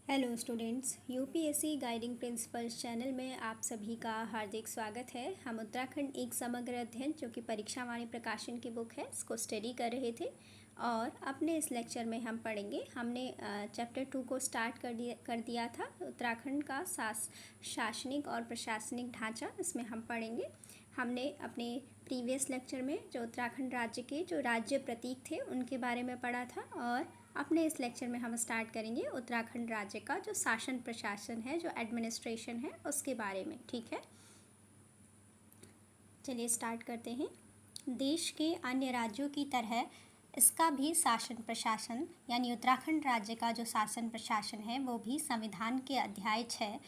Hello students, UPSC guiding principles channel में आप सभी का हार्दिक स्वागत है। हम उत्तराखंड एक समग्र अध्ययन जो कि परीक्षा वाणी प्रकाशन की बुक है इसको स्टडी कर रहे थे और अपने इस लेक्चर में हम पढ़ेंगे। हमने चैप्टर 2 को स्टार्ट कर दिया था। उत्तराखंड का शासनिक और प्रशासनिक ढांचा, इसमें हम पढ़ेंगे। हमने अपने प्रीवियस लेक्चर में जो उत्तराखंड राज्य के जो राज्य प्रतीक थे उनके बारे में पढ़ा था और अपने इस लेक्चर में हम स्टार्ट करेंगे उत्तराखंड राज्य का जो शासन प्रशासन है, जो एडमिनिस्ट्रेशन है, उसके बारे में। ठीक है, चलिए स्टार्ट करते हैं। देश के अन्य राज्यों की तरह इसका भी शासन प्रशासन यानी उत्तराखंड राज्य का जो शासन प्रशासन है वो भी संविधान के अध्याय 6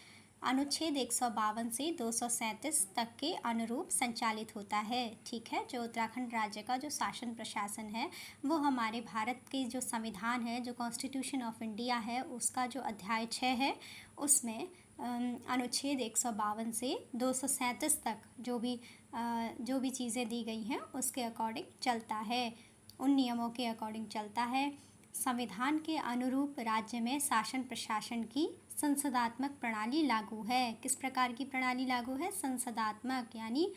अनुच्छेद 152 से 237 तक के अनुरूप संचालित होता है। ठीक है, जो उत्तराखंड राज्य का जो शासन प्रशासन है वो हमारे भारत के जो संविधान है, जो कॉन्स्टिट्यूशन ऑफ इंडिया है, उसका जो अध्याय 6 है उसमें अनुच्छेद 152 से 237 तक जो भी चीज़ें दी गई हैं उसके अकॉर्डिंग चलता है, उन नियमों के अकॉर्डिंग चलता है। संविधान के अनुरूप राज्य में शासन प्रशासन की संसदात्मक प्रणाली लागू है। किस प्रकार की प्रणाली लागू है? संसदात्मक, यानी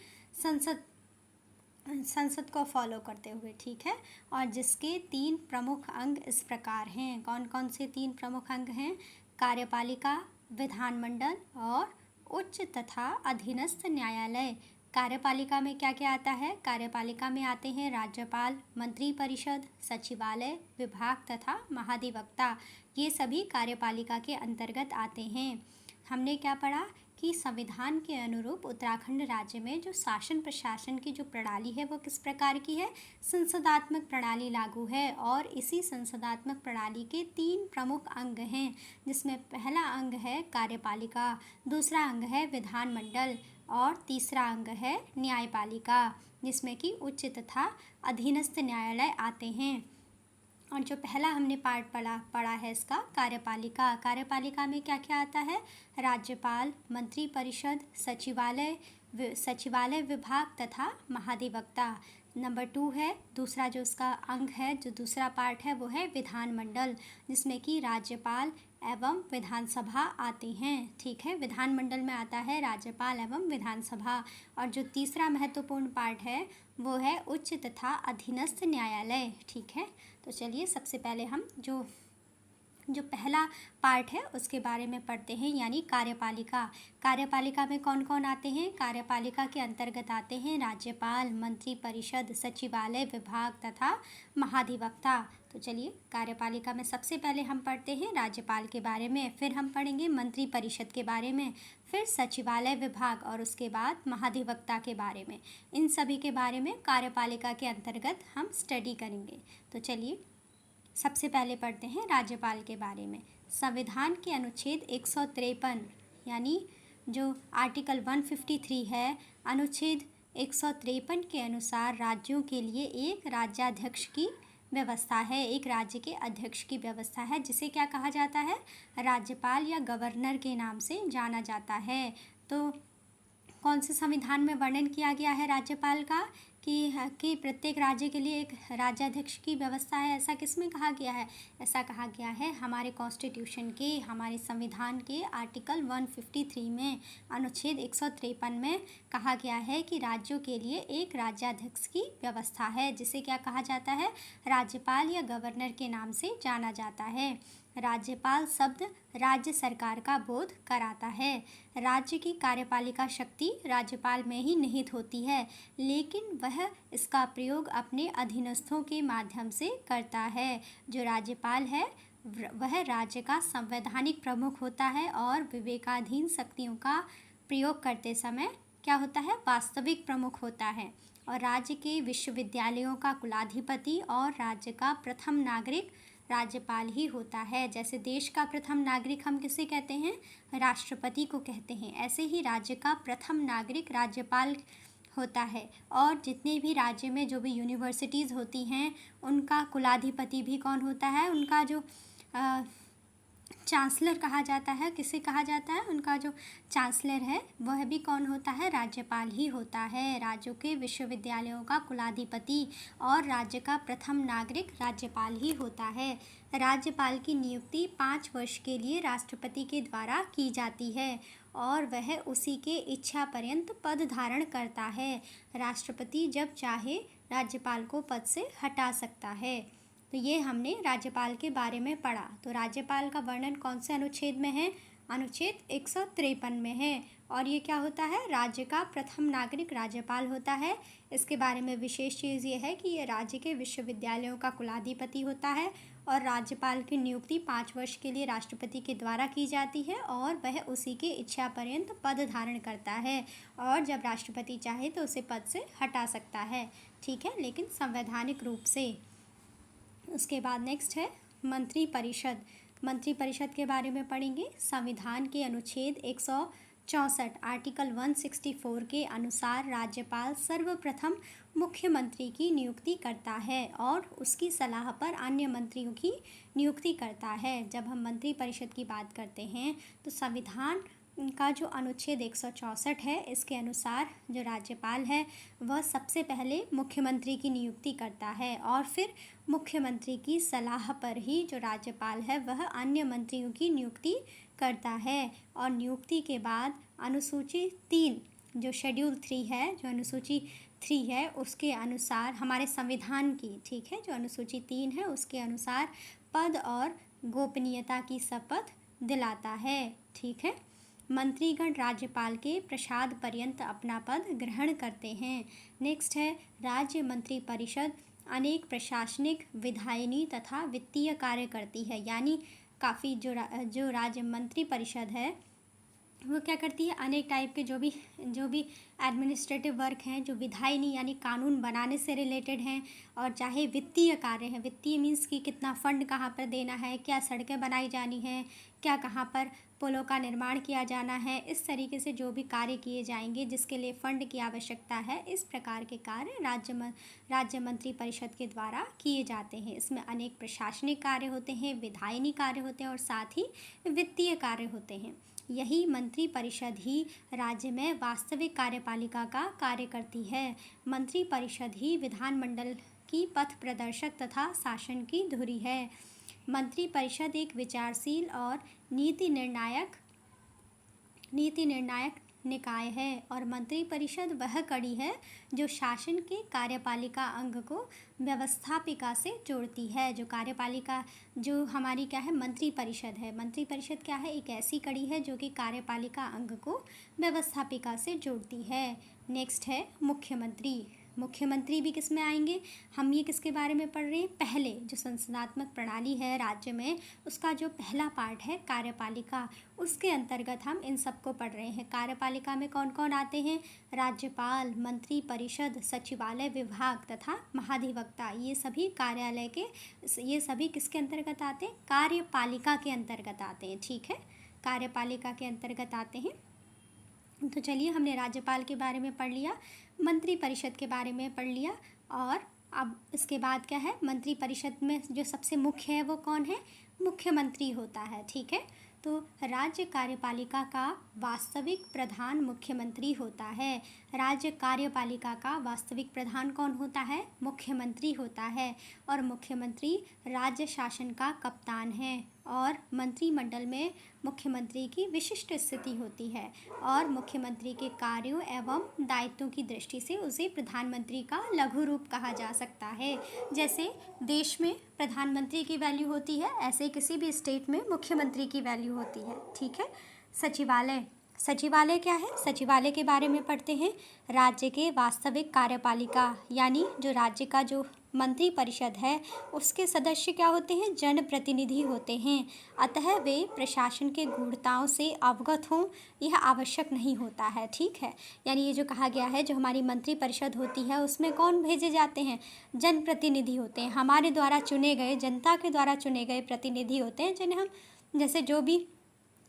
संसद को फॉलो करते हुए। ठीक है, और जिसके 3 प्रमुख अंग इस प्रकार हैं। कौन कौन से 3 प्रमुख अंग हैं? कार्यपालिका, विधानमंडल और उच्च तथा अधीनस्थ न्यायालय। कार्यपालिका में क्या क्या आता है? कार्यपालिका में आते हैं राज्यपाल, मंत्रिपरिषद, सचिवालय, विभाग तथा महाधिवक्ता। ये सभी कार्यपालिका के अंतर्गत आते हैं। हमने क्या पढ़ा कि संविधान के अनुरूप उत्तराखंड राज्य में जो शासन प्रशासन की जो प्रणाली है वो किस प्रकार की है? संसदात्मक प्रणाली लागू है। और इसी संसदात्मक प्रणाली के 3 प्रमुख अंग हैं, जिसमें पहला अंग है कार्यपालिका, दूसरा अंग है विधानमंडल और तीसरा अंग है न्यायपालिका, जिसमें कि उच्च तथा अधीनस्थ न्यायालय आते हैं। और जो पहला हमने पार्ट पढ़ा है इसका कार्यपालिका में क्या क्या आता है? राज्यपाल, मंत्रिपरिषद, सचिवालय विभाग तथा महाधिवक्ता। नंबर 2 है, दूसरा जो उसका अंग है, जो दूसरा पार्ट है वो है विधानमंडल, जिसमें कि राज्यपाल एवं विधानसभा आते हैं। ठीक है, विधानमंडल में आता है राज्यपाल एवं विधानसभा। और जो तीसरा महत्वपूर्ण पार्ट है वो है उच्च तथा अधीनस्थ न्यायालय। ठीक है, तो चलिए सबसे पहले हम जो पहला पार्ट है उसके बारे में पढ़ते हैं, यानी कार्यपालिका में कौन कौन आते हैं? कार्यपालिका के अंतर्गत आते हैं राज्यपाल, मंत्रिपरिषद, सचिवालय विभाग तथा महाधिवक्ता। तो चलिए कार्यपालिका में सबसे पहले हम पढ़ते हैं राज्यपाल के बारे में, फिर हम पढ़ेंगे मंत्रिपरिषद के बारे में, फिर सचिवालय विभाग और उसके बाद महाधिवक्ता के बारे में। इन सभी के बारे में कार्यपालिका के अंतर्गत हम स्टडी करेंगे। तो चलिए सबसे पहले पढ़ते हैं राज्यपाल के बारे में। संविधान के अनुच्छेद 153 यानी जो आर्टिकल 153 है, अनुच्छेद 153 के अनुसार राज्यों के लिए एक राज्याध्यक्ष की व्यवस्था है, एक राज्य के अध्यक्ष की व्यवस्था है, जिसे क्या कहा जाता है? राज्यपाल या गवर्नर के नाम से जाना जाता है। तो कौन से संविधान में वर्णन किया गया है राज्यपाल का कि प्रत्येक राज्य के लिए एक राज्याध्यक्ष की व्यवस्था है? ऐसा किस में कहा गया है? ऐसा कहा गया है हमारे कॉन्स्टिट्यूशन के, हमारे संविधान के आर्टिकल 153 में, अनुच्छेद 153 में कहा गया है कि राज्यों के लिए एक राज्याध्यक्ष की व्यवस्था है, जिसे क्या कहा जाता है? राज्यपाल या गवर्नर के नाम से जाना जाता है। राज्यपाल शब्द राज्य सरकार का बोध कराता है। राज्य की कार्यपालिका शक्ति राज्यपाल में ही निहित होती है, लेकिन वह इसका प्रयोग अपने अधीनस्थों के माध्यम से करता है। जो राज्यपाल है वह राज्य का संवैधानिक प्रमुख होता है और विवेकाधीन शक्तियों का प्रयोग करते समय क्या होता है? वास्तविक प्रमुख होता है। और राज्य के विश्वविद्यालयों का कुलाधिपति और राज्य का प्रथम नागरिक राज्यपाल ही होता है। जैसे देश का प्रथम नागरिक हम किसे कहते हैं? राष्ट्रपति को कहते हैं। ऐसे ही राज्य का प्रथम नागरिक राज्यपाल होता है। और जितने भी राज्य में जो भी यूनिवर्सिटीज़ होती हैं उनका कुलाधिपति भी कौन होता है? उनका जो चांसलर कहा जाता है, किसे कहा जाता है? उनका जो चांसलर है वह भी कौन होता है? राज्यपाल ही होता है। राज्यों के विश्वविद्यालयों का कुलाधिपति और राज्य का प्रथम नागरिक राज्यपाल ही होता है। राज्यपाल की नियुक्ति 5 वर्ष के लिए राष्ट्रपति के द्वारा की जाती है और वह उसी के इच्छा पर्यंत पद धारण करता है। राष्ट्रपति जब चाहे राज्यपाल को पद से हटा सकता है। तो ये हमने राज्यपाल के बारे में पढ़ा। तो राज्यपाल का वर्णन कौन से अनुच्छेद में है? अनुच्छेद 153 में है। और ये क्या होता है? राज्य का प्रथम नागरिक राज्यपाल होता है। इसके बारे में विशेष चीज़ ये है कि ये राज्य के विश्वविद्यालयों का कुलाधिपति होता है और राज्यपाल की नियुक्ति 5 वर्ष के लिए राष्ट्रपति के द्वारा की जाती है और वह उसी के इच्छा पर्यंत पद धारण करता है और जब राष्ट्रपति चाहे तो उसे पद से हटा सकता है। ठीक है, लेकिन संवैधानिक रूप से। उसके बाद नेक्स्ट है मंत्रिपरिषद। मंत्रिपरिषद के बारे में पढ़ेंगे। संविधान के अनुच्छेद 164 आर्टिकल 164 के अनुसार राज्यपाल सर्वप्रथम मुख्यमंत्री की नियुक्ति करता है और उसकी सलाह पर अन्य मंत्रियों की नियुक्ति करता है। जब हम मंत्रिपरिषद की बात करते हैं तो संविधान का जो अनुच्छेद 164 है इसके अनुसार जो राज्यपाल है वह सबसे पहले मुख्यमंत्री की नियुक्ति करता है और फिर मुख्यमंत्री की सलाह पर ही जो राज्यपाल है वह अन्य मंत्रियों की नियुक्ति करता है। और नियुक्ति के बाद अनुसूची 3 जो शेड्यूल 3 है, जो अनुसूची 3 है उसके अनुसार हमारे संविधान की, ठीक है, जो अनुसूची 3 है उसके अनुसार पद और गोपनीयता की शपथ दिलाता है। ठीक है, मंत्रीगण राज्यपाल के प्रसाद पर्यंत अपना पद ग्रहण करते हैं। नेक्स्ट है राज्य मंत्रिपरिषद अनेक प्रशासनिक, विधायिनी तथा वित्तीय कार्य करती है। यानी काफ़ी जो राज्य मंत्रिपरिषद है वो क्या करती है? अनेक टाइप के जो भी एडमिनिस्ट्रेटिव वर्क हैं, जो विधायिनी यानी कानून बनाने से रिलेटेड हैं और चाहे वित्तीय कार्य हैं। वित्तीय मीन्स कि कितना फंड कहाँ पर देना है, क्या सड़कें बनाई जानी हैं, क्या कहाँ पर पुलों का निर्माण किया जाना है, इस तरीके से जो भी कार्य किए जाएंगे जिसके लिए फंड की आवश्यकता है, इस प्रकार के कार्य राज्य मंत्रिपरिषद के द्वारा किए जाते हैं। इसमें अनेक प्रशासनिक कार्य होते हैं, विधायिनी कार्य होते हैं और साथ ही वित्तीय कार्य होते हैं। यही मंत्रिपरिषद ही राज्य में वास्तविक कार्यपालिका का कार्य करती है। मंत्रिपरिषद ही विधानमंडल की पथ प्रदर्शक तथा शासन की धुरी है। मंत्रिपरिषद एक विचारशील और नीति निर्णायक निकाय है और मंत्रिपरिषद वह कड़ी है जो शासन के कार्यपालिका अंग को व्यवस्थापिका से जोड़ती है। जो कार्यपालिका जो हमारी क्या है? मंत्रिपरिषद है। मंत्रिपरिषद क्या है? एक ऐसी कड़ी है जो कि कार्यपालिका अंग को व्यवस्थापिका से जोड़ती है। नेक्स्ट है मुख्यमंत्री। मुख्यमंत्री भी किस में आएंगे? हम ये किसके बारे में पढ़ रहे हैं? पहले जो संसदात्मक प्रणाली है राज्य में उसका जो पहला पार्ट है कार्यपालिका, उसके अंतर्गत हम इन सबको पढ़ रहे हैं। कार्यपालिका में कौन कौन आते हैं? राज्यपाल, मंत्रिपरिषद, सचिवालय विभाग तथा महाधिवक्ता। ये सभी कार्यालय के, ये सभी किसके अंतर्गत आते हैं? कार्यपालिका के अंतर्गत आते हैं। ठीक है, कार्यपालिका के अंतर्गत आते हैं। तो चलिए, हमने राज्यपाल के बारे में पढ़ लिया, मंत्रिपरिषद के बारे में पढ़ लिया और अब इसके बाद क्या है? मंत्रिपरिषद में जो सबसे मुख्य है वो कौन है? मुख्यमंत्री होता है। ठीक है, तो राज्य कार्यपालिका का वास्तविक प्रधान मुख्यमंत्री होता है। राज्य कार्यपालिका का वास्तविक प्रधान कौन होता है? मुख्यमंत्री होता है और मुख्यमंत्री राज्य शासन का कप्तान है और मंत्रिमंडल में मुख्यमंत्री की विशिष्ट स्थिति होती है और मुख्यमंत्री के कार्यों एवं दायित्वों की दृष्टि से उसे प्रधानमंत्री का लघु रूप कहा जा सकता है। जैसे देश में प्रधानमंत्री की वैल्यू होती है, ऐसे किसी भी स्टेट में मुख्यमंत्री की वैल्यू होती है। ठीक है, सचिवालय। सचिवालय क्या है? सचिवालय के बारे में पढ़ते हैं। राज्य के वास्तविक कार्यपालिका यानी जो राज्य का जो मंत्रिपरिषद है उसके सदस्य क्या होते हैं? जनप्रतिनिधि होते हैं। अतः वे प्रशासन के गूढ़ताओं से अवगत हों यह आवश्यक नहीं होता है। ठीक है, यानी ये जो कहा गया है, जो हमारी मंत्रिपरिषद होती है उसमें कौन भेजे जाते हैं? जनप्रतिनिधि होते हैं, हमारे द्वारा चुने गए, जनता के द्वारा चुने गए प्रतिनिधि होते हैं, जिन्हें हम जैसे जो भी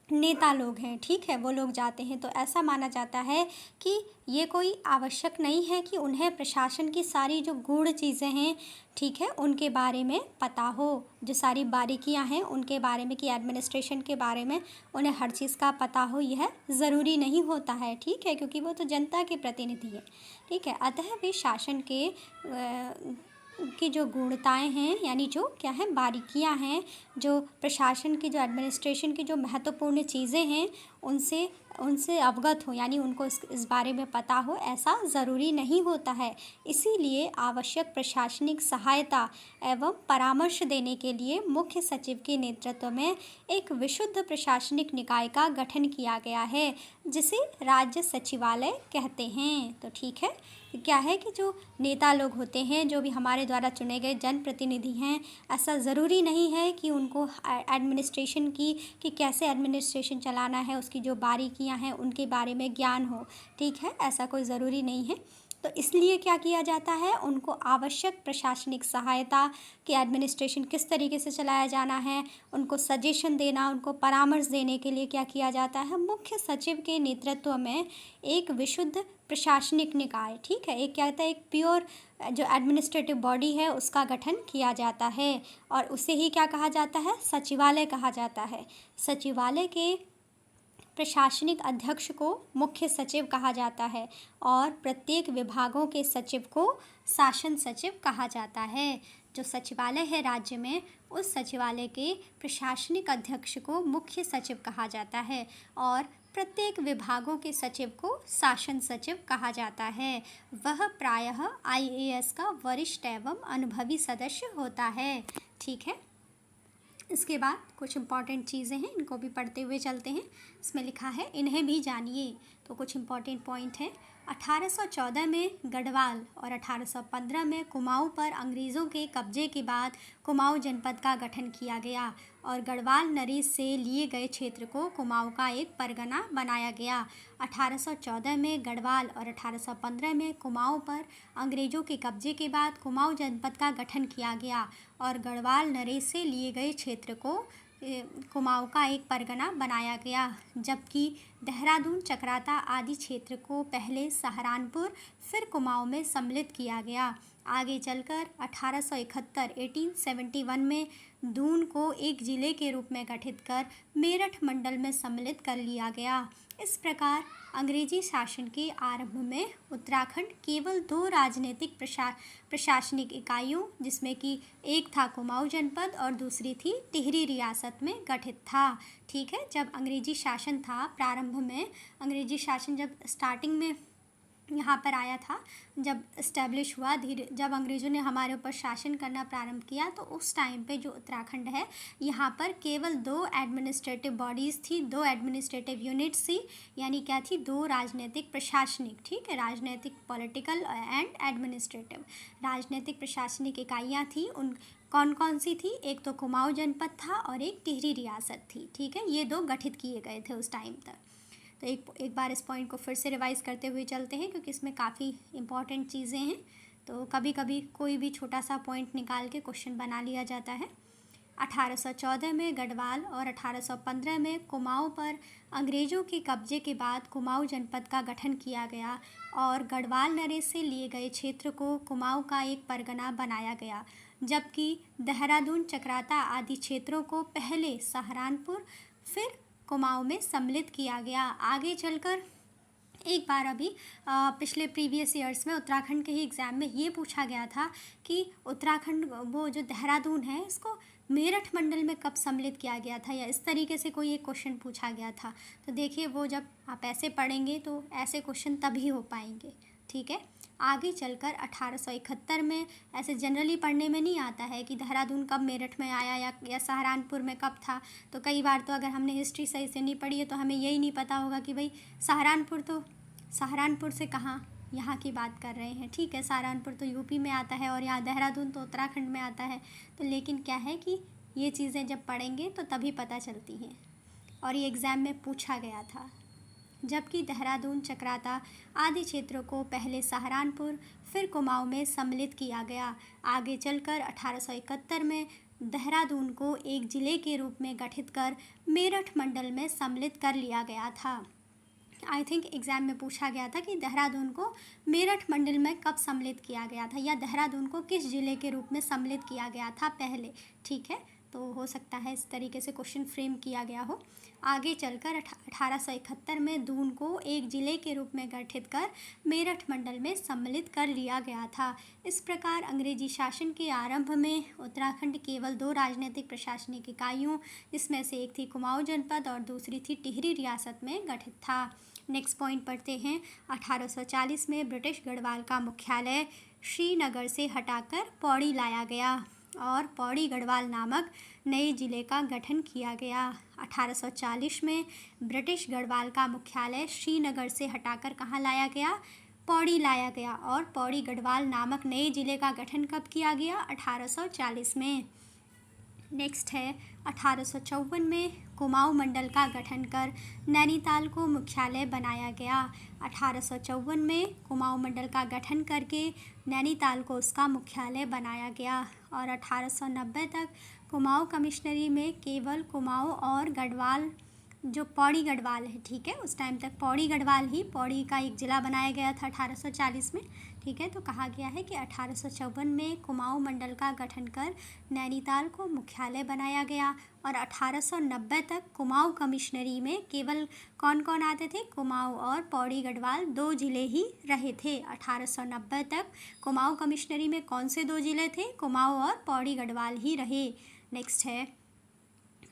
नेता लोग हैं, ठीक है, वो लोग जाते हैं। तो ऐसा माना जाता है कि ये कोई आवश्यक नहीं है कि उन्हें प्रशासन की सारी जो गूढ़ चीज़ें हैं, ठीक है, उनके बारे में पता हो, जो सारी बारीकियां हैं उनके बारे में, कि एडमिनिस्ट्रेशन के बारे में उन्हें हर चीज़ का पता हो, यह ज़रूरी नहीं होता है। ठीक है, क्योंकि वो तो जनता के प्रतिनिधि है। ठीक है, अतः वे शासन के की जो गुणताएँ हैं, यानी जो क्या है बारीकियाँ हैं, जो प्रशासन की जो एडमिनिस्ट्रेशन की जो महत्वपूर्ण चीज़ें हैं, उनसे उनसे अवगत हो, यानी उनको इस बारे में पता हो, ऐसा ज़रूरी नहीं होता है। इसीलिए आवश्यक प्रशासनिक सहायता एवं परामर्श देने के लिए मुख्य सचिव के नेतृत्व में एक विशुद्ध प्रशासनिक निकाय का गठन किया गया है, जिसे राज्य सचिवालय कहते हैं। तो ठीक है, क्या है कि जो नेता लोग होते हैं, जो भी हमारे द्वारा चुने गए जनप्रतिनिधि हैं, ऐसा ज़रूरी नहीं है कि उनको एडमिनिस्ट्रेशन की कि कैसे एडमिनिस्ट्रेशन चलाना है, उसकी जो बारीकियां हैं उनके बारे में ज्ञान हो। ठीक है, ऐसा कोई ज़रूरी नहीं है। तो इसलिए क्या किया जाता है, उनको आवश्यक प्रशासनिक सहायता कि एडमिनिस्ट्रेशन किस तरीके से चलाया जाना है, उनको सजेशन देना, उनको परामर्श देने के लिए क्या किया जाता है, मुख्य सचिव के नेतृत्व में एक विशुद्ध प्रशासनिक निकाय, ठीक है, एक क्या होता है, एक प्योर जो एडमिनिस्ट्रेटिव बॉडी है उसका गठन किया जाता है, और उसे ही क्या कहा जाता है, सचिवालय कहा जाता है। सचिवालय के प्रशासनिक अध्यक्ष को मुख्य सचिव कहा जाता है, और प्रत्येक विभागों के सचिव को शासन सचिव कहा जाता है। जो सचिवालय है राज्य में, उस सचिवालय के प्रशासनिक अध्यक्ष को मुख्य सचिव कहा जाता है, और प्रत्येक विभागों के सचिव को शासन सचिव कहा जाता है। वह प्रायः आईएएस का वरिष्ठ एवं अनुभवी सदस्य होता है। ठीक है, इसके बाद कुछ इम्पॉर्टेंट चीज़ें हैं, इनको भी पढ़ते हुए चलते हैं। इसमें लिखा है, इन्हें भी जानिए। तो कुछ इम्पॉर्टेंट पॉइंट हैं। 1814 में गढ़वाल और 1815 में कुमाऊं पर अंग्रेज़ों के कब्जे के बाद कुमाऊं जनपद का गठन किया गया, और गढ़वाल नरेश से लिए गए क्षेत्र को कुमाऊं का एक परगना बनाया गया। 1814 में गढ़वाल और 1815 में कुमाऊं पर अंग्रेज़ों के कब्जे के बाद कुमाऊं जनपद का गठन किया गया, और गढ़वाल नरेश से लिए गए क्षेत्र को कुमाऊं का एक परगना बनाया गया। जबकि देहरादून, चकराता आदि क्षेत्र को पहले सहारनपुर फिर कुमाऊं में सम्मिलित किया गया। आगे चलकर 1871 में दून को एक जिले के रूप में गठित कर मेरठ मंडल में सम्मिलित कर लिया गया। इस प्रकार अंग्रेजी शासन के आरंभ में उत्तराखंड केवल 2 राजनीतिक प्रशासनिक इकाइयों, जिसमें कि एक था कुमाऊं जनपद और दूसरी थी टिहरी रियासत में गठित था। ठीक है, जब अंग्रेजी शासन था प्रारंभ में, अंग्रेजी शासन जब स्टार्टिंग में यहाँ पर आया था, जब इस्टेब्लिश हुआ, जब अंग्रेज़ों ने हमारे ऊपर शासन करना प्रारंभ किया, तो उस टाइम पे जो उत्तराखंड है, यहाँ पर केवल 2 एडमिनिस्ट्रेटिव बॉडीज़ थी, 2 एडमिनिस्ट्रेटिव यूनिट्स थी, यानी क्या थी, 2 राजनीतिक प्रशासनिक, ठीक है, राजनीतिक, पॉलिटिकल एंड एडमिनिस्ट्रेटिव राजनीतिक प्रशासनिक इकाइयाँ थी। उन कौन कौन सी थी, एक तो कुमाऊं जनपद था और एक टिहरी रियासत थी। ठीक है, ये 2 गठित किए गए थे उस टाइम तक। तो एक बार इस पॉइंट को फिर से रिवाइज करते हुए चलते हैं, क्योंकि इसमें काफ़ी इंपॉर्टेंट चीज़ें हैं। तो कभी कभी कोई भी छोटा सा पॉइंट निकाल के क्वेश्चन बना लिया जाता है। 1814 में गढ़वाल और 1815 में कुमाऊं पर अंग्रेज़ों के कब्जे के बाद कुमाऊं जनपद का गठन किया गया, और गढ़वाल नरेश से लिए गए क्षेत्र को कुमाऊं का एक परगना बनाया गया। जबकि देहरादून, चकराता आदि क्षेत्रों को पहले सहारनपुर फिर कुमाऊं में सम्मिलित किया गया। आगे चलकर एक बार अभी पिछले प्रीवियस ईयर्स में उत्तराखंड के ही एग्ज़ाम में ये पूछा गया था कि उत्तराखंड, वो जो देहरादून है, इसको मेरठ मंडल में कब सम्मिलित किया गया था, या इस तरीके से कोई एक क्वेश्चन पूछा गया था। तो देखिए, वो जब आप ऐसे पढ़ेंगे तो ऐसे क्वेश्चन तभी हो पाएंगे। ठीक है, आगे चलकर 1871 में ऐसे जनरली पढ़ने में नहीं आता है कि देहरादून कब मेरठ में आया या सहारनपुर में कब था। तो कई बार तो अगर हमने हिस्ट्री सही से नहीं पढ़ी है तो हमें यही नहीं पता होगा कि भाई सहारनपुर से कहाँ, यहाँ की बात कर रहे हैं। ठीक है, सहारनपुर तो यूपी में आता है और यहाँ देहरादून तो उत्तराखंड में आता है। तो लेकिन क्या है कि ये चीज़ें जब पढ़ेंगे तो तभी पता चलती हैं, और ये एग्ज़ाम में पूछा गया था। जबकि देहरादून, चकराता आदि क्षेत्रों को पहले सहारनपुर फिर कुमाऊं में सम्मिलित किया गया। आगे चलकर 1871 में देहरादून को एक जिले के रूप में गठित कर मेरठ मंडल में सम्मिलित कर लिया गया था। आई थिंक एग्ज़ाम में पूछा गया था कि देहरादून को मेरठ मंडल में कब सम्मिलित किया गया था, या देहरादून को किस जिले के रूप में सम्मिलित किया गया था पहले। ठीक है, तो हो सकता है इस तरीके से क्वेश्चन फ्रेम किया गया हो। आगे चलकर 1871 में दून को एक जिले के रूप में गठित कर मेरठ मंडल में सम्मिलित कर लिया गया था। इस प्रकार अंग्रेजी शासन के आरंभ में उत्तराखंड केवल 2 राजनीतिक प्रशासनिक इकाइयों, जिसमें से एक थी कुमाऊं जनपद और दूसरी थी टिहरी रियासत में गठित था। नेक्स्ट पॉइंट पढ़ते हैं। 1840 में ब्रिटिश गढ़वाल का मुख्यालय श्रीनगर से हटाकर पौड़ी लाया गया और पौड़ी गढ़वाल नामक नए जिले का गठन किया गया। 1840 में ब्रिटिश गढ़वाल का मुख्यालय श्रीनगर से हटाकर कहाँ लाया गया? पौड़ी लाया गया और पौड़ी गढ़वाल नामक नए जिले का गठन कब किया गया? 1840 में। नेक्स्ट है 1854 में कुमाऊं मंडल का गठन कर नैनीताल को मुख्यालय बनाया गया। 1854 में कुमाऊं मंडल का गठन करके नैनीताल को उसका मुख्यालय बनाया गया और 1890 तक कुमाऊं कमिश्नरी में केवल कुमाऊं और गढ़वाल, जो पौड़ी गढ़वाल है, ठीक है, उस टाइम तक पौड़ी गढ़वाल ही पौड़ी का एक ज़िला बनाया गया था 1840 में, ठीक है। तो कहा गया है कि 1854 में कुमाऊं मंडल का गठन कर नैनीताल को मुख्यालय बनाया गया और 1890 तक कुमाऊं कमिश्नरी में केवल कौन कौन आते थे? कुमाऊं और पौड़ी गढ़वाल 2 ज़िले ही रहे थे। 1890 तक कुमाऊं कमिश्नरी में कौन से 2 ज़िले थे? कुमाऊं और पौड़ी गढ़वाल ही रहे। नेक्स्ट है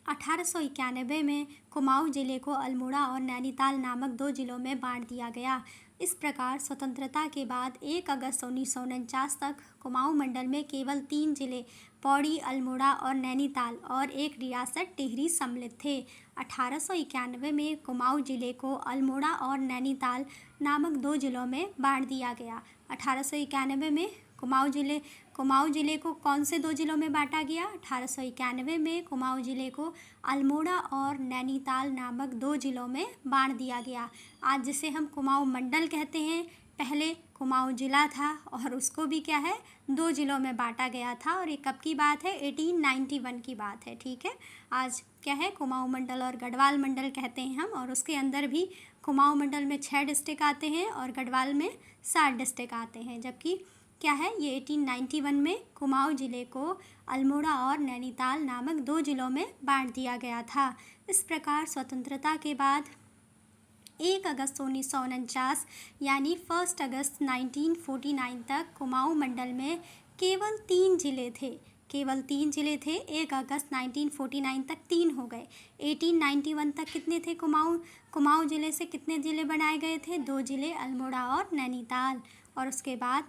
1891 में कुमाऊं जिले को अल्मोड़ा और नैनीताल नामक 2 जिलों में बांट दिया गया। इस प्रकार स्वतंत्रता के बाद 1 अगस्त 1949 तक कुमाऊं मंडल में केवल 3 जिले पौड़ी, अल्मोड़ा और नैनीताल और एक रियासत टिहरी सम्मिलित थे। 1891 में कुमाऊं जिले को अल्मोड़ा और नैनीताल नामक 2 जिलों में बांट दिया गया। 1891 में कुमाऊं जिले को कौन से 2 जिलों में बांटा गया? 1891 में कुमाऊं जिले को अल्मोड़ा और नैनीताल नामक 2 जिलों में बांट दिया गया। आज जिसे हम कुमाऊं मंडल कहते हैं, पहले कुमाऊं जिला था और उसको भी क्या है, 2 जिलों में बांटा गया था और ये कब की बात है? 1891 की बात है, ठीक है। आज क्या है, कुमाऊं मंडल और गढ़वाल मंडल कहते हैं हम, और उसके अंदर भी कुमाऊं मंडल में 6 डिस्ट्रिक्ट आते हैं और गढ़वाल में 7 डिस्ट्रिक्ट आते हैं। जबकि क्या है, ये 1891 में कुमाऊं जिले को अल्मोड़ा और नैनीताल नामक 2 जिलों में बांट दिया गया था। इस प्रकार स्वतंत्रता के बाद 1 अगस्त 1949 यानी 1 अगस्त 1949 तक कुमाऊं मंडल में केवल 3 जिले थे। केवल 3 जिले थे। 1 अगस्त 1949 तक 3 हो गए। 1891 तक कितने थे? कुमाऊं जिले से कितने ज़िले बनाए गए थे? 2 जिले, अल्मोड़ा और नैनीताल। और उसके बाद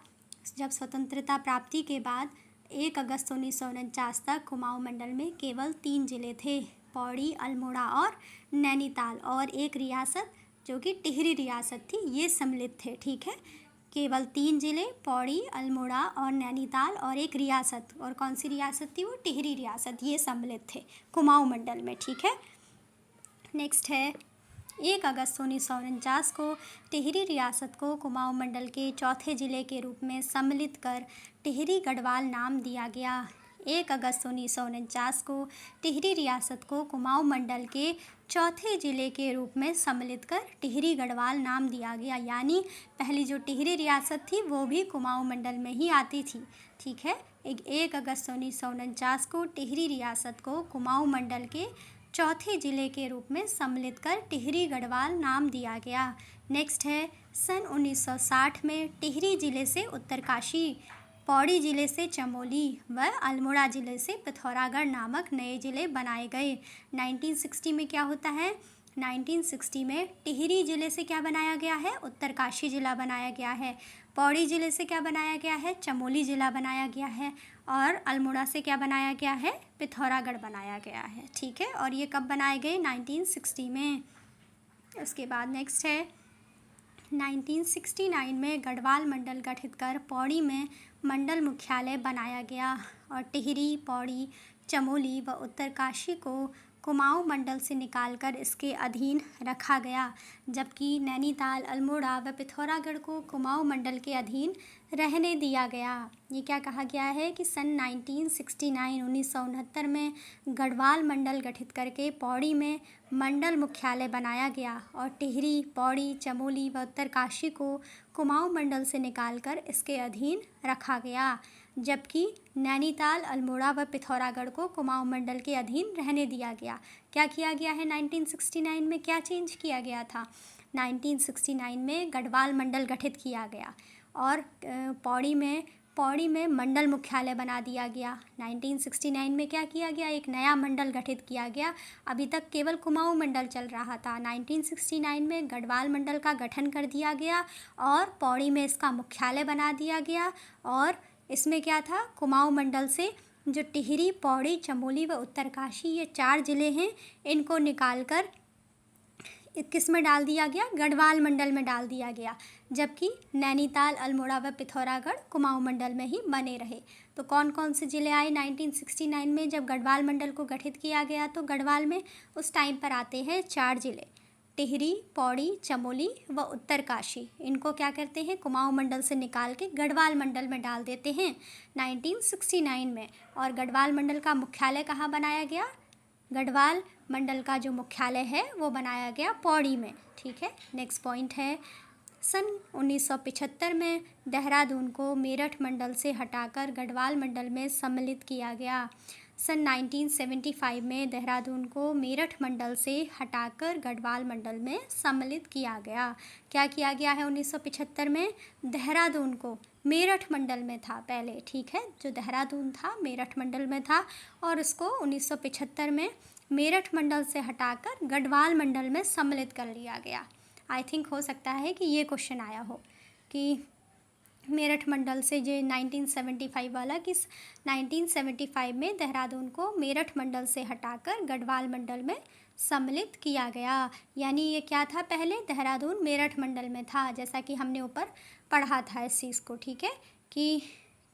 जब स्वतंत्रता प्राप्ति के बाद 1 अगस्त 1949 तक कुमाऊं मंडल में केवल 3 जिले थे, पौड़ी, अल्मोड़ा और नैनीताल, और एक रियासत जो कि टिहरी रियासत थी, ये सम्मिलित थे, ठीक है। केवल 3 जिले, पौड़ी, अल्मोड़ा और नैनीताल और एक रियासत, और कौन सी रियासत थी वो? टिहरी रियासत, ये सम्मिलित थे कुमाऊं मंडल में, ठीक है। नेक्स्ट है 1 अगस्त 1949 को टिहरी रियासत को कुमाऊं मंडल के चौथे जिले के रूप में सम्मिलित कर टिहरी गढ़वाल नाम दिया गया। 1 अगस्त 1949 को टिहरी रियासत को कुमाऊं मंडल के चौथे जिले के रूप में सम्मिलित कर टिहरी गढ़वाल नाम दिया गया। यानी पहली जो टिहरी रियासत थी वो भी कुमाऊं मंडल में ही आती थी, ठीक है। 1 अगस्त 1949 को टिहरी रियासत को कुमाऊं मंडल के चौथे जिले के रूप में सम्मिलित कर टिहरी गढ़वाल नाम दिया गया। नेक्स्ट है सन 1960 में टिहरी जिले से उत्तरकाशी, पौड़ी जिले से चमोली व अल्मोड़ा जिले से पिथौरागढ़ नामक नए जिले बनाए गए। 1960 में क्या होता है? 1960 में टिहरी जिले से क्या बनाया गया है? उत्तरकाशी जिला बनाया गया है। पौड़ी जिले से क्या बनाया गया है? चमोली जिला बनाया गया है। और अल्मोड़ा से क्या बनाया गया है? पिथौरागढ़ बनाया गया है, ठीक है। और ये कब बनाए गए? 1960 में। उसके बाद नेक्स्ट है 1969 में गढ़वाल मंडल गठित कर पौड़ी में मंडल मुख्यालय बनाया गया और टिहरी, पौड़ी, चमोली व उत्तरकाशी को कुमाऊं मंडल से निकालकर इसके अधीन रखा गया, जबकि नैनीताल, अल्मोड़ा व पिथौरागढ़ को कुमाऊं मंडल के अधीन रहने दिया गया। ये क्या कहा गया है कि सन 1969 में गढ़वाल मंडल गठित करके पौड़ी में मंडल मुख्यालय बनाया गया और टिहरी, पौड़ी, चमोली व उत्तरकाशी को कुमाऊं मंडल से निकालकर इसके अधीन रखा गया। जबकि नैनीताल, अल्मोड़ा व पिथौरागढ़ को कुमाऊं मंडल के अधीन रहने दिया गया। क्या किया गया है 1969 में, क्या चेंज किया गया था? 1969 में गढ़वाल मंडल गठित किया गया और पौड़ी में मंडल मुख्यालय बना दिया गया। 1969 में क्या किया गया? एक नया मंडल गठित किया गया। अभी तक केवल कुमाऊं मंडल चल रहा था। 1969 में गढ़वाल मंडल का गठन कर दिया गया और पौड़ी में इसका मुख्यालय बना दिया गया। और इसमें क्या था? कुमाऊं मंडल से जो टिहरी, पौड़ी, चमोली व उत्तरकाशी, ये 4 ज़िले हैं, इनको निकालकर किस में डाल दिया गया? गढ़वाल मंडल में डाल दिया गया। जबकि नैनीताल, अल्मोड़ा व पिथौरागढ़ कुमाऊं मंडल में ही बने रहे। तो कौन कौन से ज़िले आए 1969 में जब गढ़वाल मंडल को गठित किया गया? तो गढ़वाल में उस टाइम पर आते हैं 4 ज़िले, टिहरी, पौड़ी, चमोली व उत्तरकाशी। इनको क्या करते हैं? कुमाऊं मंडल से निकाल के गढ़वाल मंडल में डाल देते हैं 1969 में। और गढ़वाल मंडल का मुख्यालय कहाँ बनाया गया? गढ़वाल मंडल का जो मुख्यालय है वो बनाया गया पौड़ी में। ठीक है, नेक्स्ट पॉइंट है, सन 1975 में देहरादून को मेरठ मंडल से हटाकर गढ़वाल मंडल में सम्मिलित किया गया। सन 1975 में देहरादून को मेरठ मंडल से हटाकर गढ़वाल मंडल में सम्मिलित किया गया। क्या किया गया है 1975 में? देहरादून को मेरठ मंडल में था पहले, ठीक है, जो देहरादून था मेरठ मंडल में था और उसको 1975 में मेरठ मंडल से हटाकर गढ़वाल मंडल में सम्मिलित कर लिया गया। आई थिंक हो सकता है कि ये क्वेश्चन आया हो कि मेरठ मंडल से जो 1975 वाला, किस 1975 में देहरादून को मेरठ मंडल से हटाकर गढ़वाल मंडल में सम्मिलित किया गया। यानी ये क्या था? पहले देहरादून मेरठ मंडल में था, जैसा कि हमने ऊपर पढ़ा था इस चीज़ को। ठीक है, कि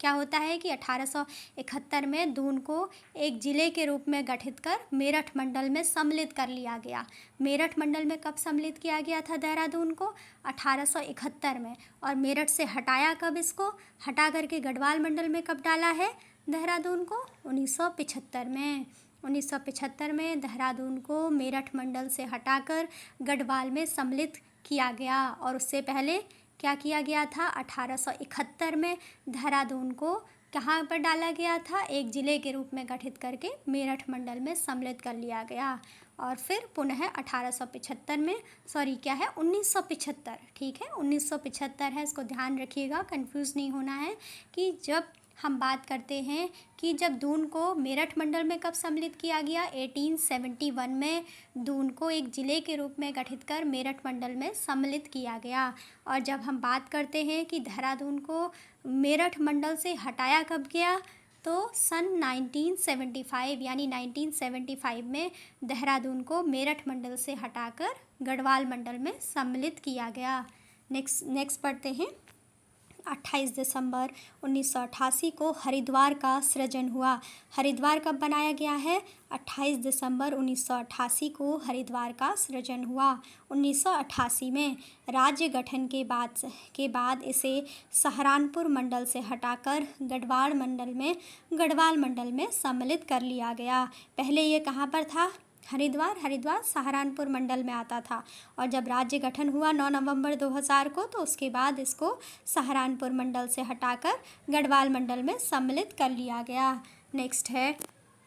क्या होता है कि 1871 में दून को एक ज़िले के रूप में गठित कर मेरठ मंडल में सम्मिलित कर लिया गया। मेरठ मंडल में कब सम्मिलित किया गया था देहरादून को? 1871 में। और मेरठ से हटाया कब इसको? हटा करके गढ़वाल मंडल में कब डाला है देहरादून को? 1975 में। 1975 में देहरादून को मेरठ मंडल से हटाकर गढ़वाल में सम्मिलित किया गया। और उससे पहले क्या किया गया था? 1871 में देहरादून को कहाँ पर डाला गया था? एक ज़िले के रूप में गठित करके मेरठ मंडल में सम्मिलित कर लिया गया। और फिर पुनः 1875 में, सॉरी क्या है, 1975, ठीक है, 1975 है, इसको ध्यान रखिएगा, कंफ्यूज नहीं होना है। कि जब हम बात करते हैं कि जब दून को मेरठ मंडल में कब सम्मिलित किया गया? 1871 में दून को एक ज़िले के रूप में गठित कर मेरठ मंडल में सम्मिलित किया गया। और जब हम बात करते हैं कि देहरादून को मेरठ मंडल से हटाया कब गया? तो सन 1975, यानी 1975 में देहरादून को मेरठ मंडल से हटाकर गढ़वाल मंडल में सम्मिलित किया गया। नेक्स्ट पढ़ते हैं। 28 दिसंबर 1988 को हरिद्वार का सृजन हुआ। हरिद्वार कब बनाया गया है? 28 दिसंबर 1988 को हरिद्वार का सृजन हुआ। 1988 में राज्य गठन के बाद इसे सहारनपुर मंडल से हटाकर गढ़वाल मंडल में सम्मिलित कर लिया गया। पहले ये कहाँ पर था? हरिद्वार सहारनपुर मंडल में आता था। और जब राज्य गठन हुआ 9 नवंबर 2000 को, तो उसके बाद इसको सहारनपुर मंडल से हटाकर गढ़वाल मंडल में सम्मिलित कर लिया गया। नेक्स्ट है,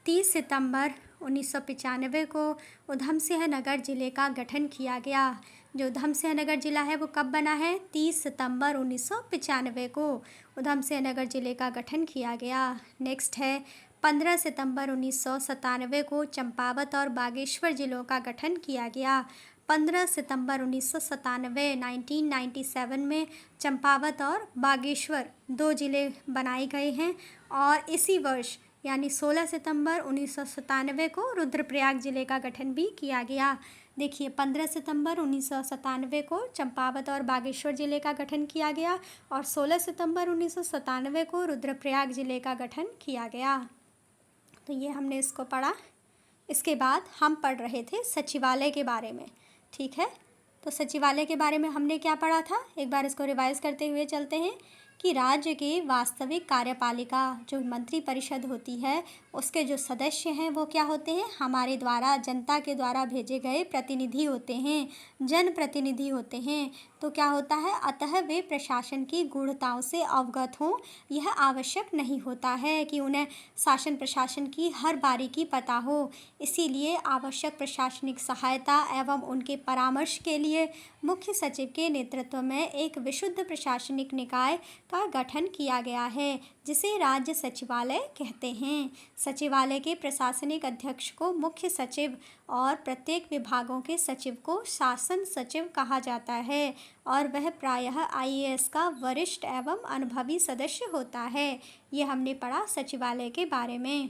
30 सितंबर 1995 को उधम सिंह नगर जिले का गठन किया गया। जो उधम सिंह नगर जिला है वो कब बना है? 30 सितंबर 1995 को उधम सिंह नगर जिले का गठन किया गया। नेक्स्ट है, 15 सितंबर 1997 को चंपावत और बागेश्वर जिलों का गठन किया गया। 15 सितंबर 1997 में चंपावत और बागेश्वर 2 ज़िले बनाए गए हैं। और इसी वर्ष यानी 16 सितंबर 1997 को रुद्रप्रयाग ज़िले का गठन भी किया गया। देखिए, 15 सितंबर 1997 को चंपावत और बागेश्वर ज़िले का गठन किया गया और 16 सितंबर 1997 को रुद्रप्रयाग ज़िले का गठन किया गया। तो ये हमने इसको पढ़ा। इसके बाद हम पढ़ रहे थे सचिवालय के बारे में। ठीक है, तो सचिवालय के बारे में हमने क्या पढ़ा था? एक बार इसको रिवाइज करते हुए चलते हैं कि राज्य के वास्तविक कार्यपालिका जो मंत्री परिषद होती है, उसके जो सदस्य हैं वो क्या होते हैं? हमारे द्वारा, जनता के द्वारा भेजे गए प्रतिनिधि होते हैं, जनप्रतिनिधि होते हैं। तो क्या होता है, अतः वे प्रशासन की गूढ़ताओं से अवगत हों। यह आवश्यक नहीं होता है कि उन्हें शासन प्रशासन की हर बारीकी पता हो। इसीलिए आवश्यक प्रशासनिक सहायता एवं उनके परामर्श के लिए मुख्य सचिव के नेतृत्व में एक विशुद्ध प्रशासनिक निकाय का गठन किया गया है, जिसे राज्य सचिवालय कहते हैं। सचिवालय के प्रशासनिक अध्यक्ष को मुख्य सचिव और प्रत्येक विभागों के सचिव को शासन सचिव कहा जाता है और वह प्रायः आईएएस का वरिष्ठ एवं अनुभवी सदस्य होता है। ये हमने पढ़ा सचिवालय के बारे में।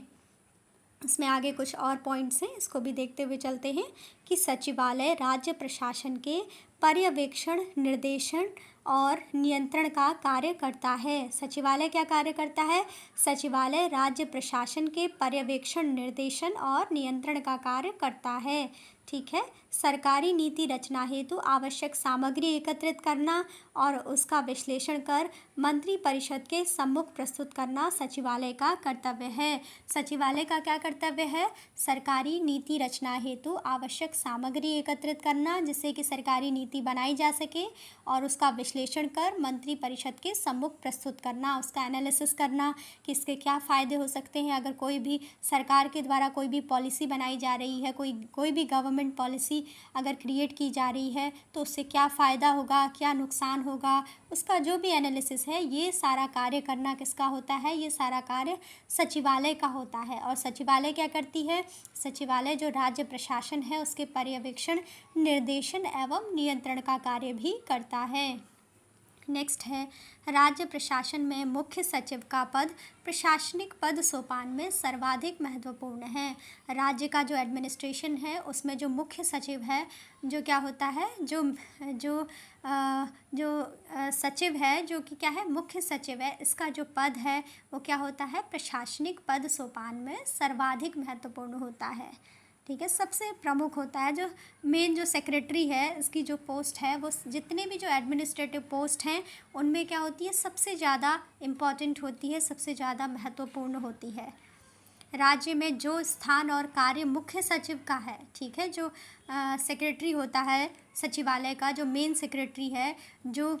इसमें आगे कुछ और पॉइंट्स हैं, इसको भी देखते हुए चलते हैं कि सचिवालय राज्य प्रशासन के पर्यवेक्षण, निर्देशन और नियंत्रण का कार्य करता है। सचिवालय क्या कार्य करता है? सचिवालय राज्य प्रशासन के पर्यवेक्षण, निर्देशन और नियंत्रण का कार्य करता है। ठीक है। सरकारी नीति रचना हेतु आवश्यक सामग्री एकत्रित करना और उसका विश्लेषण कर मंत्री परिषद के सम्मुख प्रस्तुत करना सचिवालय का कर्तव्य है। सचिवालय का क्या कर्तव्य है? सरकारी नीति रचना हेतु आवश्यक सामग्री एकत्रित करना, जिससे कि सरकारी नीति बनाई जा सके, और उसका विश्लेषण कर मंत्री परिषद के सम्मुख प्रस्तुत करना, उसका एनालिसिस करना कि इसके क्या फ़ायदे हो सकते हैं। अगर कोई भी सरकार के द्वारा कोई भी पॉलिसी बनाई जा रही है, कोई भी गवर्नमेंट पॉलिसी अगर क्रिएट की जा रही है, तो उससे क्या फ़ायदा होगा, क्या नुकसान होगा, उसका जो भी एनालिसिस है, ये सारा कार्य करना किसका होता है? ये सारा कार्य सचिवालय का होता है। और सचिवालय क्या करती है? सचिवालय जो राज्य प्रशासन है उसके पर्यवेक्षण, निर्देशन एवं नियंत्रण का कार्य भी करता है। नेक्स्ट है, राज्य प्रशासन में मुख्य सचिव का पद प्रशासनिक पद सोपान में सर्वाधिक महत्वपूर्ण है। राज्य का जो एडमिनिस्ट्रेशन है उसमें जो मुख्य सचिव है, जो क्या होता है, जो सचिव है, जो कि क्या है, मुख्य सचिव है, इसका जो पद है वो क्या होता है? प्रशासनिक पद सोपान में सर्वाधिक महत्वपूर्ण होता है। ठीक है, सबसे प्रमुख होता है। जो मेन जो सेक्रेटरी है, इसकी जो पोस्ट है, वो जितने भी जो एडमिनिस्ट्रेटिव पोस्ट हैं उनमें क्या होती है? सबसे ज़्यादा इम्पॉर्टेंट होती है, सबसे ज़्यादा महत्वपूर्ण होती है। राज्य में जो स्थान और कार्य मुख्य सचिव का है, ठीक है, जो सेक्रेटरी होता है सचिवालय का, जो मेन सेक्रेटरी है, जो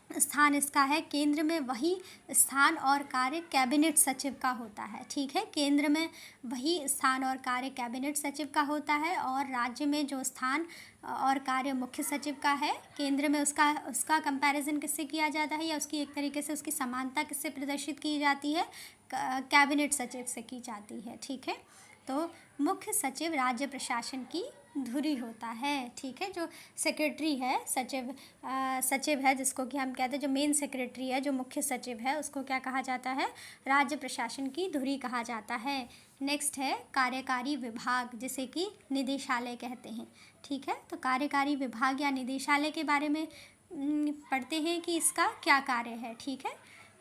स्थान इसका है केंद्र में, वही स्थान और कार्य कैबिनेट सचिव का होता है। ठीक है, केंद्र में वही स्थान और कार्य कैबिनेट सचिव का होता है, और राज्य में जो स्थान और कार्य मुख्य सचिव का है, केंद्र में उसका कंपैरिजन किससे किया जाता है, या उसकी एक तरीके से उसकी समानता किससे प्रदर्शित की जाती है? कैबिनेट सचिव से की जाती है। ठीक है, तो मुख्य सचिव राज्य प्रशासन की धुरी होता है। ठीक है, जो सेक्रेटरी है, सचिव है, जिसको कि हम कहते हैं, जो मेन सेक्रेटरी है, जो मुख्य सचिव है, उसको क्या कहा जाता है? राज्य प्रशासन की धुरी कहा जाता है। नेक्स्ट है कार्यकारी विभाग, जिसे कि निदेशालय कहते हैं। ठीक है, तो कार्यकारी विभाग या निदेशालय के बारे में पढ़ते हैं कि इसका क्या कार्य है। ठीक है,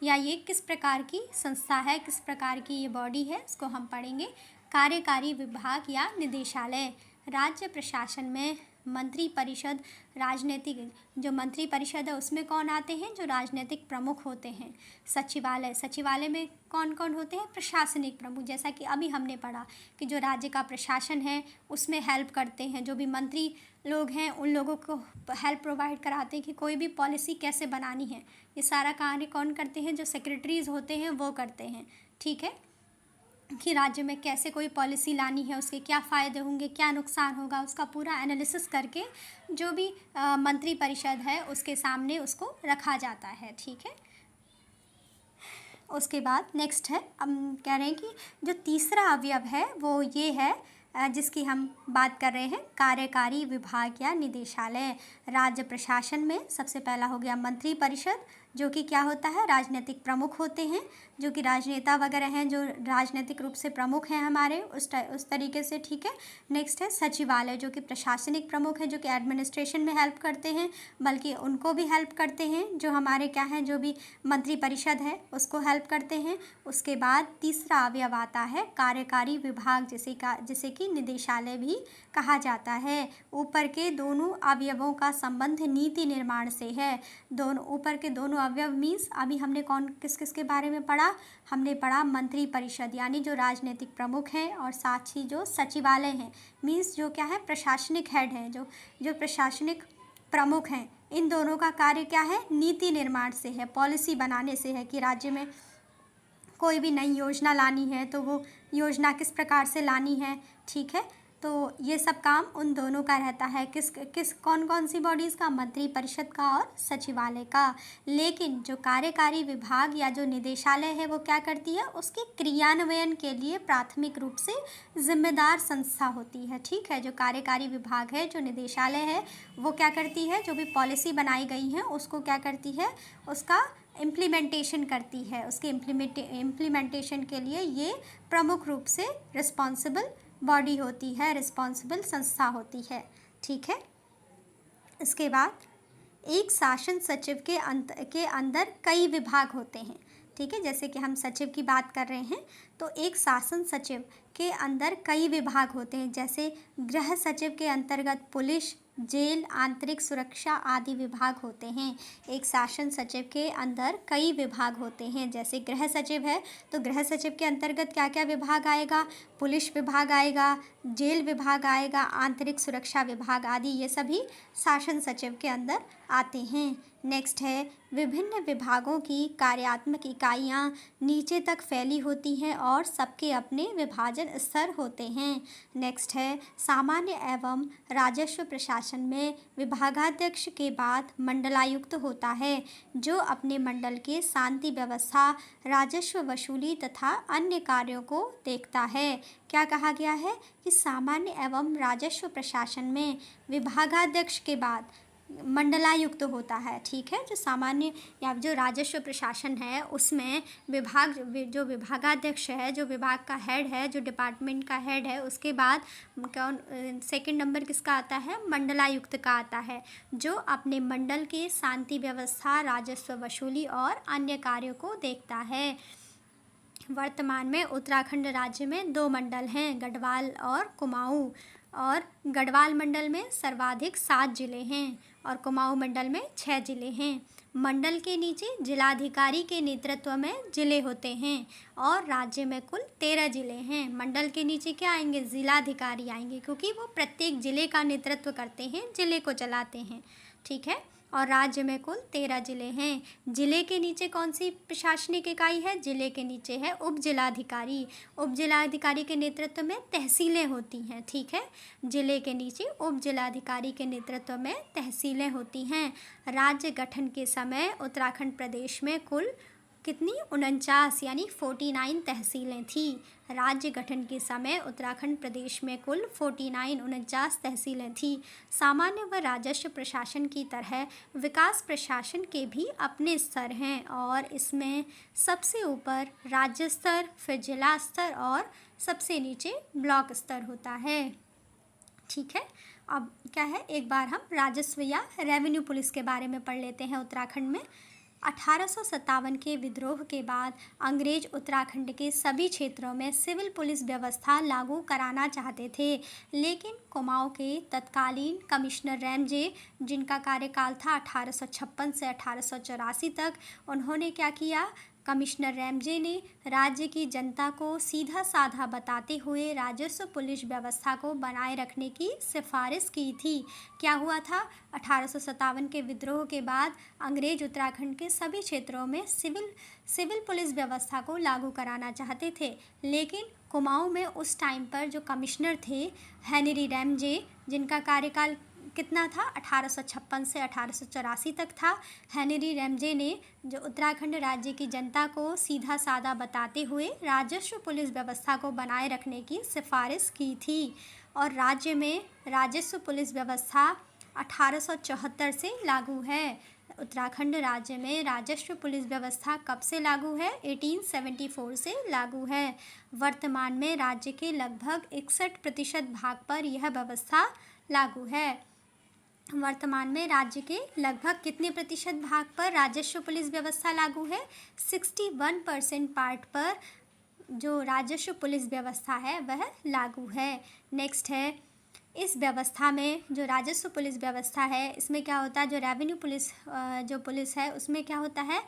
या ये किस प्रकार की संस्था है, किस प्रकार की ये बॉडी है, इसको हम पढ़ेंगे। कार्यकारी विभाग या निदेशालय, राज्य प्रशासन में मंत्री परिषद, जो मंत्री परिषद है उसमें कौन आते हैं? जो राजनीतिक प्रमुख होते हैं। सचिवालय में कौन कौन होते हैं? प्रशासनिक प्रमुख, जैसा कि अभी हमने पढ़ा कि जो राज्य का प्रशासन है उसमें हेल्प करते हैं, जो भी मंत्री लोग हैं उन लोगों को हेल्प प्रोवाइड कराते हैं कि कोई भी पॉलिसी कैसे बनानी है। ये सारा कार्य कौन करते हैं? जो सेक्रेटरीज होते हैं वो करते हैं। ठीक है, कि राज्य में कैसे कोई पॉलिसी लानी है, उसके क्या फ़ायदे होंगे, क्या नुकसान होगा, उसका पूरा एनालिसिस करके जो भी मंत्री परिषद है उसके सामने उसको रखा जाता है। ठीक है, उसके बाद नेक्स्ट है, हम कह रहे हैं कि जो तीसरा अवयव है वो ये है, जिसकी हम बात कर रहे हैं, कार्यकारी विभाग या निदेशालय। राज्य प्रशासन में सबसे पहला हो गया मंत्री परिषद, जो कि क्या होता है? राजनीतिक प्रमुख होते हैं, जो कि राजनेता वगैरह हैं, जो राजनीतिक रूप से प्रमुख हैं हमारे, उस तरीके से। ठीक है, नेक्स्ट है सचिवालय, जो कि प्रशासनिक प्रमुख है, जो कि एडमिनिस्ट्रेशन में हेल्प करते हैं, बल्कि उनको भी हेल्प करते हैं जो हमारे क्या हैं, जो भी मंत्री परिषद है उसको हेल्प करते हैं। उसके बाद तीसरा अवयव आता है कार्यकारी विभाग, जिसे कि निदेशालय भी कहा जाता है। ऊपर के दोनों अवयवों का संबंध नीति निर्माण से है। ऊपर के दोनों अवयव मीन्स अभी हमने किस किस के बारे में पढ़ा? हमने पढ़ा मंत्री परिषद, यानी जो राजनीतिक प्रमुख हैं, और साथ ही जो सचिवालय हैं मीन्स जो क्या है? प्रशासनिक हेड हैं, जो प्रशासनिक प्रमुख हैं, इन दोनों का कार्य क्या है? नीति निर्माण से है, पॉलिसी बनाने से है कि राज्य में कोई भी नई योजना लानी है तो वो योजना किस प्रकार से लानी है, ठीक है। तो ये सब काम उन दोनों का रहता है, किस कौन कौन सी बॉडीज़ का? मंत्रिपरिषद का और सचिवालय का। लेकिन जो कार्यकारी विभाग या जो निदेशालय है वो क्या करती है? उसके क्रियान्वयन के लिए प्राथमिक रूप से जिम्मेदार संस्था होती है, ठीक है। जो कार्यकारी विभाग है, जो निदेशालय है, वो क्या करती है? जो भी पॉलिसी बनाई गई है उसको क्या करती है? उसका इम्प्लीमेंटेशन करती है। उसके इम्प्लीमेंटेशन के लिए ये प्रमुख रूप से रिस्पॉन्सिबल बॉडी होती है, रिस्पॉन्सिबल संस्था होती है, ठीक है। इसके बाद एक शासन सचिव के अंदर कई विभाग होते हैं, ठीक है। जैसे कि हम सचिव की बात कर रहे हैं तो एक शासन सचिव के अंदर कई विभाग होते हैं। जैसे गृह सचिव के अंतर्गत पुलिस, जेल, आंतरिक सुरक्षा आदि विभाग होते हैं। एक शासन सचिव के अंदर कई विभाग होते हैं। जैसे गृह सचिव है तो गृह सचिव के अंतर्गत क्या क्या विभाग आएगा? पुलिस विभाग आएगा, जेल विभाग आएगा, आंतरिक सुरक्षा विभाग आदि, ये सभी शासन सचिव के अंदर आते हैं। नेक्स्ट है विभिन्न विभागों की कार्यात्मक इकाइयाँ नीचे तक फैली होती हैं और सबके अपने विभाजन स्तर होते हैं। नेक्स्ट है सामान्य एवं राजस्व प्रशासन में विभागाध्यक्ष के बाद मंडलायुक्त होता है, जो अपने मंडल के शांति व्यवस्था, राजस्व वसूली तथा अन्य कार्यों को देखता है। क्या कहा गया है कि सामान्य एवं राजस्व प्रशासन में विभागाध्यक्ष के बाद मंडलायुक्त होता है, ठीक है। जो सामान्य या जो राजस्व प्रशासन है उसमें जो विभागाध्यक्ष है, जो विभाग का हेड है, जो डिपार्टमेंट का हेड है, उसके बाद कौन सेकंड नंबर किसका आता है? मंडलायुक्त का आता है, जो अपने मंडल के शांति व्यवस्था, राजस्व वसूली और अन्य कार्यों को देखता है। वर्तमान में उत्तराखंड राज्य में 2 मंडल हैं, गढ़वाल और कुमाऊं। और गढ़वाल मंडल में सर्वाधिक 7 जिले हैं और कुमाऊं मंडल में 6 जिले हैं। मंडल के नीचे जिलाधिकारी के नेतृत्व में जिले होते हैं और राज्य में कुल 13 जिले हैं। मंडल के नीचे क्या आएंगे? जिलाधिकारी आएंगे, क्योंकि वो प्रत्येक जिले का नेतृत्व करते हैं, जिले को चलाते हैं, ठीक है। और राज्य में कुल 13 जिले हैं। जिले के नीचे कौन सी प्रशासनिक इकाई है? जिले के नीचे है उप जिलाधिकारी। उप जिलाधिकारी के नेतृत्व में तहसीलें होती हैं, ठीक है। जिले के नीचे उप जिलाधिकारी के नेतृत्व में तहसीलें होती हैं। राज्य गठन के समय उत्तराखंड प्रदेश में कुल कितनी? 49 यानी 49 तहसीलें थी। राज्य गठन के समय उत्तराखंड प्रदेश में कुल 49 तहसीलें थी। सामान्य व राजस्व प्रशासन की तरह विकास प्रशासन के भी अपने स्तर हैं और इसमें सबसे ऊपर राज्य स्तर, फिर जिला स्तर और सबसे नीचे ब्लॉक स्तर होता है, ठीक है। अब क्या है, एक बार हम राजस्व या रेवेन्यू पुलिस के बारे में पढ़ लेते हैं। उत्तराखंड में 1857 के विद्रोह के बाद अंग्रेज उत्तराखंड के सभी क्षेत्रों में सिविल पुलिस व्यवस्था लागू कराना चाहते थे, लेकिन कुमाऊं के तत्कालीन कमिश्नर रैमजे, जिनका कार्यकाल था 1856 से 1884 तक, उन्होंने क्या किया? कमिश्नर रैमजे ने राज्य की जनता को सीधा साधा बताते हुए राजस्व पुलिस व्यवस्था को बनाए रखने की सिफारिश की थी। क्या हुआ था? 1857 के विद्रोह के बाद अंग्रेज उत्तराखंड के सभी क्षेत्रों में सिविल पुलिस व्यवस्था को लागू कराना चाहते थे, लेकिन कुमाऊं में उस टाइम पर जो कमिश्नर थे हेनरी रैमजे, जिनका कार्यकाल कितना था? 1856 से 1884 तक था। हेनरी रैमजे ने जो उत्तराखंड राज्य की जनता को सीधा साधा बताते हुए राजस्व पुलिस व्यवस्था को बनाए रखने की सिफारिश की थी और राज्य में राजस्व पुलिस व्यवस्था 1874 से लागू है। उत्तराखंड राज्य में राजस्व पुलिस व्यवस्था कब से लागू है? 1874 से लागू है। वर्तमान में राज्य के लगभग 61% भाग पर यह व्यवस्था लागू है। वर्तमान में राज्य के लगभग कितने प्रतिशत भाग पर राजस्व पुलिस व्यवस्था लागू है? 61% पार्ट पर जो राजस्व पुलिस व्यवस्था है वह लागू है। नेक्स्ट है, इस व्यवस्था में जो राजस्व पुलिस व्यवस्था है इसमें क्या होता है? जो रेवेन्यू पुलिस जो पुलिस है उसमें क्या होता है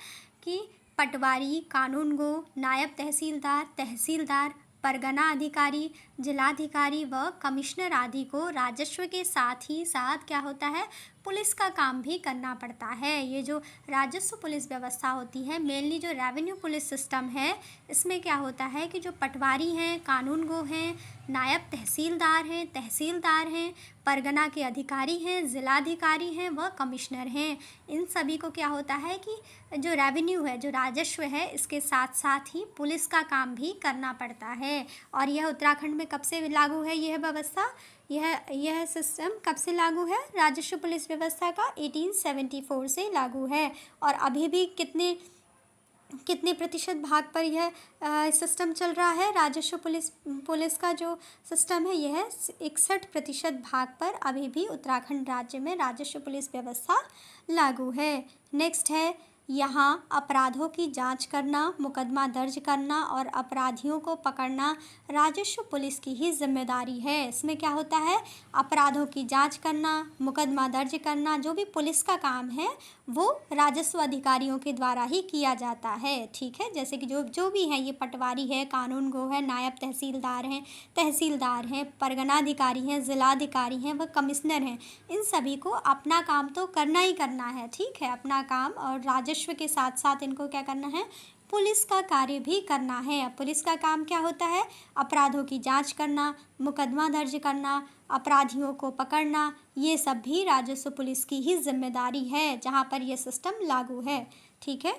कि पटवारी, कानूनगो, नायब तहसीलदार, तहसीलदार, परगना अधिकारी, जिलाधिकारी व कमिश्नर आदि को राजस्व के साथ ही साथ क्या होता है, पुलिस का काम भी करना पड़ता है। ये जो राजस्व पुलिस व्यवस्था होती है, मेनली जो रेवेन्यू पुलिस सिस्टम है, इसमें क्या होता है कि जो पटवारी हैं, कानून गो हैं, नायब तहसीलदार हैं, परगना के अधिकारी हैं, ज़िलाधिकारी हैं व कमिश्नर हैं, इन सभी को क्या होता है कि जो रेवेन्यू है, जो राजस्व है, इसके साथ साथ ही पुलिस का काम भी करना पड़ता है। और यह उत्तराखंड में कब से लागू है यह व्यवस्था? यह सिस्टम कब से लागू है? राजस्व पुलिस व्यवस्था का 1874 से लागू है। और अभी भी कितने कितने प्रतिशत भाग पर यह सिस्टम चल रहा है? राजस्व पुलिस का जो सिस्टम है यह 61% भाग पर अभी भी उत्तराखंड राज्य में राजस्व पुलिस व्यवस्था लागू है। नेक्स्ट है, यहाँ अपराधों की जांच करना, मुकदमा दर्ज करना और अपराधियों को पकड़ना राजस्व पुलिस की ही जिम्मेदारी है। इसमें क्या होता है, अपराधों की जांच करना, मुकदमा दर्ज करना, जो भी पुलिस का काम है वो राजस्व अधिकारियों के द्वारा ही किया जाता है। ठीक है, जैसे कि जो भी हैं, ये पटवारी है, कानून गो है, नायब तहसीलदार हैं, परगनाधिकारी हैं, ज़िलाधिकारी हैं व कमिश्नर हैं, इन सभी को अपना काम तो करना ही करना है। ठीक है, अपना काम और राजस्व के साथ साथ इनको क्या करना है, पुलिस का कार्य भी करना है। अब पुलिस का काम क्या होता है? अपराधों की जांच करना, मुकदमा दर्ज करना, अपराधियों को पकड़ना, ये सब भी राजस्व पुलिस की ही जिम्मेदारी है जहाँ पर यह सिस्टम लागू है। ठीक है,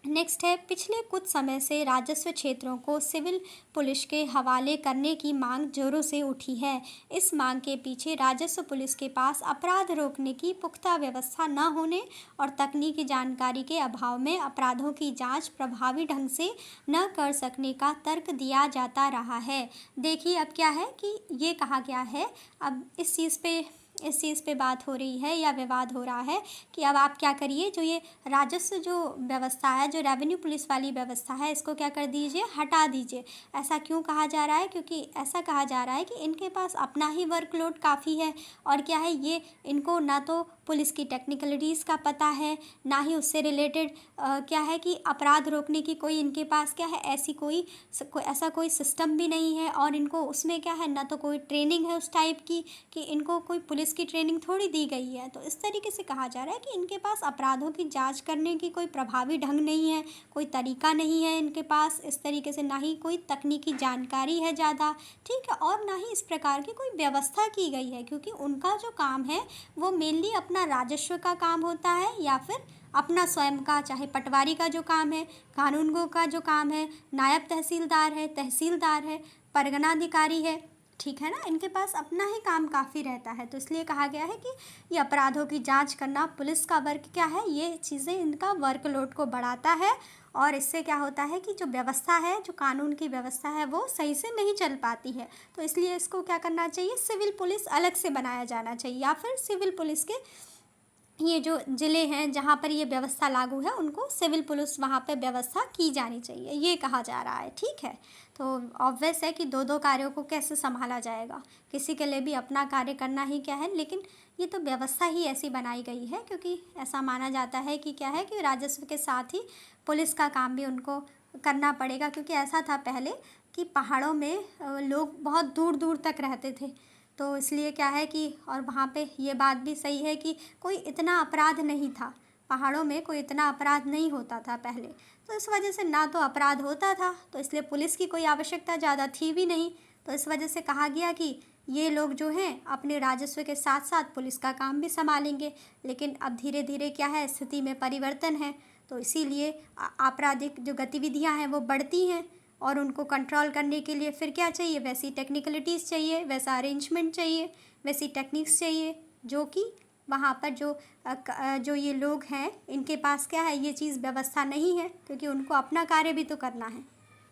नेक्स्ट है, पिछले कुछ समय से राजस्व क्षेत्रों को सिविल पुलिस के हवाले करने की मांग जोरों से उठी है। इस मांग के पीछे राजस्व पुलिस के पास अपराध रोकने की पुख्ता व्यवस्था न होने और तकनीकी जानकारी के अभाव में अपराधों की जांच प्रभावी ढंग से न कर सकने का तर्क दिया जाता रहा है। देखिए, अब क्या है कि ये कहा गया है, अब इस चीज़ पे बात हो रही है या विवाद हो रहा है कि अब आप क्या करिए, जो ये राजस्व जो व्यवस्था है, जो रेवेन्यू पुलिस वाली व्यवस्था है, इसको क्या कर दीजिए, हटा दीजिए। ऐसा क्यों कहा जा रहा है? क्योंकि ऐसा कहा जा रहा है कि इनके पास अपना ही वर्कलोड काफ़ी है और क्या है, ये इनको ना तो पुलिस की टेक्निकलिटीज़ का पता है, ना ही उससे रिलेटेड क्या है कि अपराध रोकने की कोई इनके पास क्या है, ऐसा कोई सिस्टम भी नहीं है। और इनको उसमें क्या है, ना तो कोई ट्रेनिंग है उस टाइप की कि इनको कोई पुलिस की ट्रेनिंग थोड़ी दी गई है। तो इस तरीके से कहा जा रहा है कि इनके पास अपराधों की जांच करने की कोई प्रभावी ढंग नहीं है, कोई तरीका नहीं है इनके पास इस तरीके से, ना ही कोई तकनीकी जानकारी है ज़्यादा। ठीक है, और ना ही इस प्रकार की कोई व्यवस्था की गई है, क्योंकि उनका जो काम है वो मेनली अपना राजस्व का काम होता है या फिर अपना स्वयं का, चाहे पटवारी का जो काम है, कानूनगो का जो काम है, नायब तहसीलदार है, परगनाधिकारी है। ठीक है ना, इनके पास अपना ही काम काफ़ी रहता है। तो इसलिए कहा गया है कि ये अपराधों की जांच करना पुलिस का वर्क क्या है, ये चीज़ें इनका वर्कलोड को बढ़ाता है और इससे क्या होता है कि जो व्यवस्था है, जो कानून की व्यवस्था है, वो सही से नहीं चल पाती है। तो इसलिए इसको क्या करना चाहिए, सिविल पुलिस अलग से बनाया जाना चाहिए या फिर सिविल पुलिस के ये जो ज़िले हैं जहाँ पर ये व्यवस्था लागू है, उनको सिविल पुलिस वहाँ पे व्यवस्था की जानी चाहिए, ये कहा जा रहा है। ठीक है, तो ऑब्वियस है कि दो कार्यों को कैसे संभाला जाएगा, किसी के लिए भी अपना कार्य करना ही क्या है, लेकिन ये तो व्यवस्था ही ऐसी बनाई गई है क्योंकि ऐसा माना जाता है कि क्या है कि राजस्व के साथ ही पुलिस का काम भी उनको करना पड़ेगा। क्योंकि ऐसा था पहले कि पहाड़ों में लोग बहुत दूर दूर तक रहते थे, तो इसलिए क्या है कि, और वहाँ पे ये बात भी सही है कि कोई इतना अपराध नहीं था, पहाड़ों में कोई इतना अपराध नहीं होता था पहले, तो इस वजह से ना तो अपराध होता था, तो इसलिए पुलिस की कोई आवश्यकता ज़्यादा थी भी नहीं। तो इस वजह से कहा गया कि ये लोग जो हैं अपने राजस्व के साथ साथ पुलिस का काम भी संभालेंगे। लेकिन अब धीरे धीरे क्या है, स्थिति में परिवर्तन है, तो इसीलिए आपराधिक जो गतिविधियाँ हैं वो बढ़ती हैं और उनको कंट्रोल करने के लिए फिर क्या चाहिए, वैसी टेक्निकलिटीज़ चाहिए, वैसा अरेंजमेंट चाहिए, वैसी टेक्निक्स चाहिए, जो कि वहाँ पर जो ये लोग हैं इनके पास क्या है, ये चीज़ व्यवस्था नहीं है, क्योंकि उनको अपना कार्य भी तो करना है।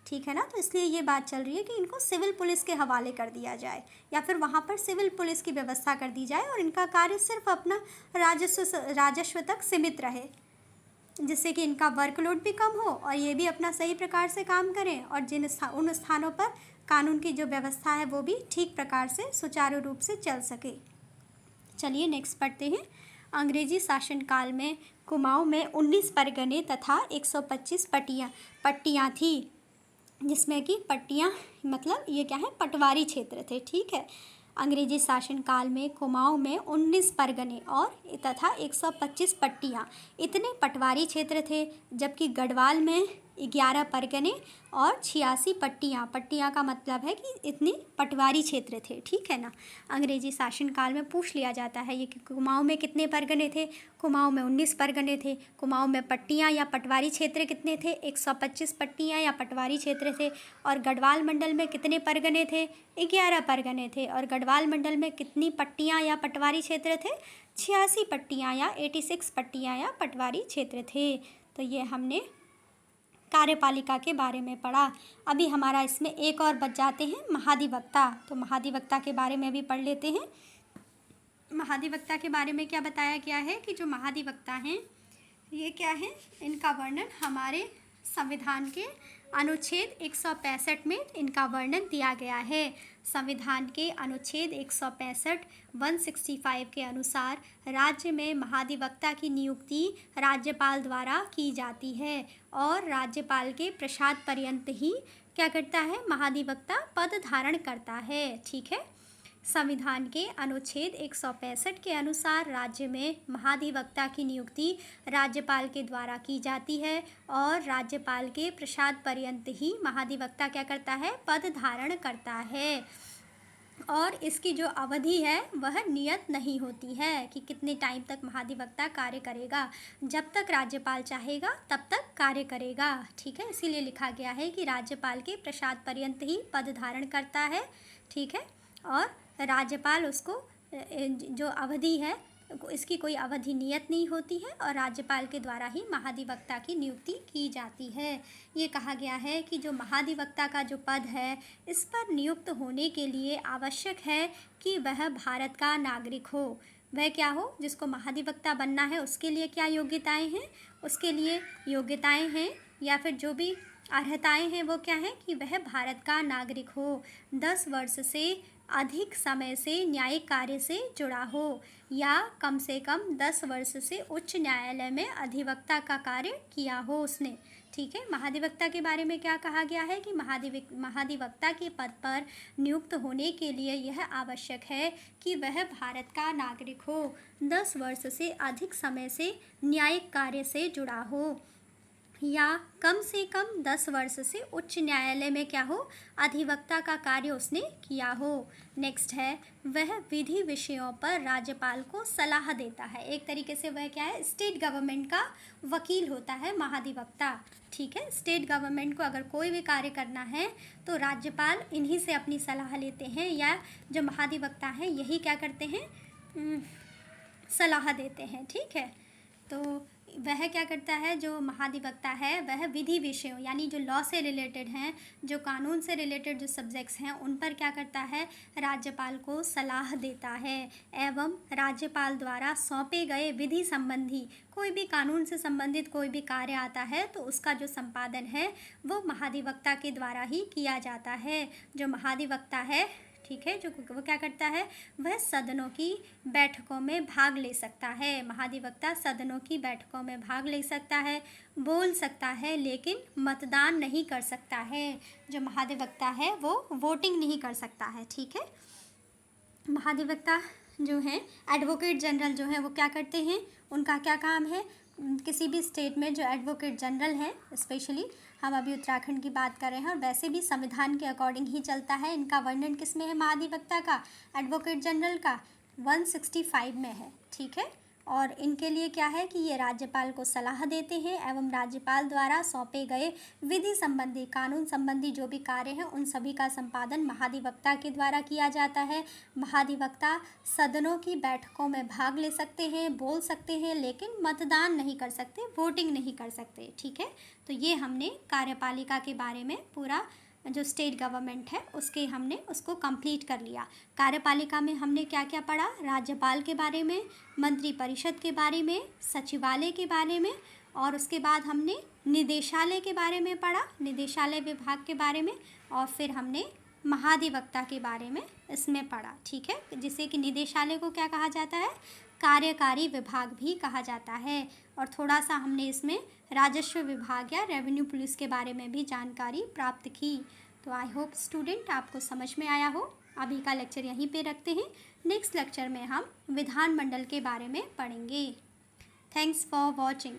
ठीक है ना, तो इसलिए ये बात चल रही है कि इनको सिविल पुलिस के हवाले कर दिया जाए या फिर वहाँ पर सिविल पुलिस की व्यवस्था कर दी जाए और इनका कार्य सिर्फ अपना राजस्व तक सीमित रहे, जिससे कि इनका वर्कलोड भी कम हो और ये भी अपना सही प्रकार से काम करें और उन स्थानों पर कानून की जो व्यवस्था है वो भी ठीक प्रकार से सुचारू रूप से चल सके। चलिए नेक्स्ट पढ़ते हैं। अंग्रेजी शासनकाल में कुमाऊं में 19 परगने तथा 125 पट्टियाँ थी। जिसमें कि पट्टियाँ मतलब ये क्या है, पटवारी क्षेत्र थे, ठीक है। अंग्रेजी शासनकाल में कुमाऊं में 19 परगने और तथा 125 पट्टियाँ, इतने पटवारी क्षेत्र थे, जबकि गढ़वाल में 11 परगने और 86 पट्टियाँ, पट्टियाँ का मतलब है कि इतने पटवारी क्षेत्र थे, ठीक है ना। अंग्रेजी शासनकाल में पूछ लिया जाता है ये कि कुमाऊं में कितने परगने थे। कुमाऊं में 19 परगने थे। कुमाऊं में पट्टियाँ या पटवारी क्षेत्र कितने थे, 125 पट्टियाँ या पटवारी क्षेत्र थे। और गढ़वाल मंडल में कितने परगने थे, 11 परगने थे। और गढ़वाल मंडल में कितनी पट्टियाँ या पटवारी क्षेत्र थे, 86 पट्टियाँ या 86 पट्टियाँ या पटवारी क्षेत्र थे। तो ये हमने कार्यपालिका के बारे में पढ़ा। अभी हमारा इसमें एक और बच जाते हैं, महाधिवक्ता। तो महाधिवक्ता के बारे में भी पढ़ लेते हैं। महाधिवक्ता के बारे में क्या बताया गया है कि जो महाधिवक्ता हैं ये क्या है, इनका वर्णन हमारे संविधान के अनुच्छेद 165 में इनका वर्णन दिया गया है। संविधान के अनुच्छेद 165 165 के अनुसार राज्य में महाधिवक्ता की नियुक्ति राज्यपाल द्वारा की जाती है और राज्यपाल के प्रसाद पर्यंत ही क्या करता है, महाधिवक्ता पद धारण करता है, ठीक है। संविधान के अनुच्छेद 165 के अनुसार राज्य में महाधिवक्ता की नियुक्ति राज्यपाल के द्वारा की जाती है और राज्यपाल के प्रसाद पर्यंत ही महाधिवक्ता क्या करता है, पद धारण करता है। और इसकी जो अवधि है वह नियत नहीं होती है कि कितने टाइम तक महाधिवक्ता कार्य करेगा, जब तक राज्यपाल चाहेगा तब तक कार्य करेगा, ठीक है। इसीलिए लिखा गया है कि राज्यपाल के प्रसाद पर्यंत ही पद धारण करता है, ठीक है। और राज्यपाल उसको जो अवधि है इसकी कोई अवधि नियत नहीं होती है और राज्यपाल के द्वारा ही महाधिवक्ता की नियुक्ति की जाती है। ये कहा गया है कि जो महाधिवक्ता का जो पद है इस पर नियुक्त होने के लिए आवश्यक है कि वह भारत का नागरिक हो। वह क्या हो, जिसको महाधिवक्ता बनना है उसके लिए क्या योग्यताएं हैं, उसके लिए योग्यताएं हैं या फिर जो भी अर्हताएं हैं वो क्या है कि वह भारत का नागरिक हो, 10 वर्ष से अधिक समय से न्यायिक कार्य से जुड़ा हो या कम से कम 10 वर्ष से उच्च न्यायालय में अधिवक्ता का कार्य किया हो उसने, ठीक है। महाधिवक्ता के बारे में क्या कहा गया है कि महाधिवक्ता के पद पर नियुक्त होने के लिए यह आवश्यक है कि वह भारत का नागरिक हो, 10 वर्ष से अधिक समय से न्यायिक कार्य से जुड़ा हो या कम से कम 10 वर्ष से उच्च न्यायालय में क्या हो, अधिवक्ता का कार्य उसने किया हो। नेक्स्ट है, वह विधि विषयों पर राज्यपाल को सलाह देता है। एक तरीके से वह क्या है, स्टेट गवर्नमेंट का वकील होता है महाधिवक्ता, ठीक है। स्टेट गवर्नमेंट को अगर कोई भी कार्य करना है तो राज्यपाल इन्हीं से अपनी सलाह लेते हैं या जो महाधिवक्ता हैं यही क्या करते हैं, सलाह देते हैं, ठीक है। तो वह क्या करता है, जो महाधिवक्ता है वह विधि विषयों यानी जो लॉ से रिलेटेड हैं, जो कानून से रिलेटेड जो सब्जेक्ट्स हैं उन पर क्या करता है, राज्यपाल को सलाह देता है एवं राज्यपाल द्वारा सौंपे गए विधि संबंधी कोई भी कानून से संबंधित कोई भी कार्य आता है तो उसका जो संपादन है वो महाधिवक्ता के द्वारा ही किया जाता है। जो महाधिवक्ता है, ठीक है, जो वो क्या करता है, वह सदनों की बैठकों में भाग ले सकता है। महाधिवक्ता सदनों की बैठकों में भाग ले सकता है, बोल सकता है, लेकिन मतदान नहीं कर सकता है। जो महाधिवक्ता है वो वोटिंग नहीं कर सकता है, ठीक है। महाधिवक्ता जो हैं एडवोकेट जनरल जो है वो क्या करते हैं, उनका क्या काम है, किसी भी स्टेट में जो एडवोकेट जनरल हैं, स्पेशली हम अभी उत्तराखंड की बात कर रहे हैं और वैसे भी संविधान के अकॉर्डिंग ही चलता है। इनका वर्णन किस में है, महाधिवक्ता का, एडवोकेट जनरल का 165 में है, ठीक है। और इनके लिए क्या है कि ये राज्यपाल को सलाह देते हैं एवं राज्यपाल द्वारा सौंपे गए विधि संबंधी कानून संबंधी जो भी कार्य हैं उन सभी का संपादन महाधिवक्ता के द्वारा किया जाता है। महाधिवक्ता सदनों की बैठकों में भाग ले सकते हैं, बोल सकते हैं, लेकिन मतदान नहीं कर सकते, वोटिंग नहीं कर सकते, ठीक है। तो ये हमने कार्यपालिका के बारे में पूरा जो स्टेट गवर्नमेंट है उसके हमने उसको कंप्लीट कर लिया। कार्यपालिका में हमने क्या क्या पढ़ा, राज्यपाल के बारे में, मंत्री परिषद के बारे में, सचिवालय के बारे में और उसके बाद हमने निदेशालय के बारे में पढ़ा, निदेशालय विभाग के बारे में, और फिर हमने महाधिवक्ता के बारे में इसमें पढ़ा, ठीक है। जिसे कि निदेशालय को क्या कहा जाता है, कार्यकारी विभाग भी कहा जाता है। और थोड़ा सा हमने इसमें राजस्व विभाग या रेवेन्यू पुलिस के बारे में भी जानकारी प्राप्त की। तो आई होप स्टूडेंट आपको समझ में आया हो। अभी का लेक्चर यहीं पे रखते हैं। नेक्स्ट लेक्चर में हम विधानमंडल के बारे में पढ़ेंगे। Thanks for watching.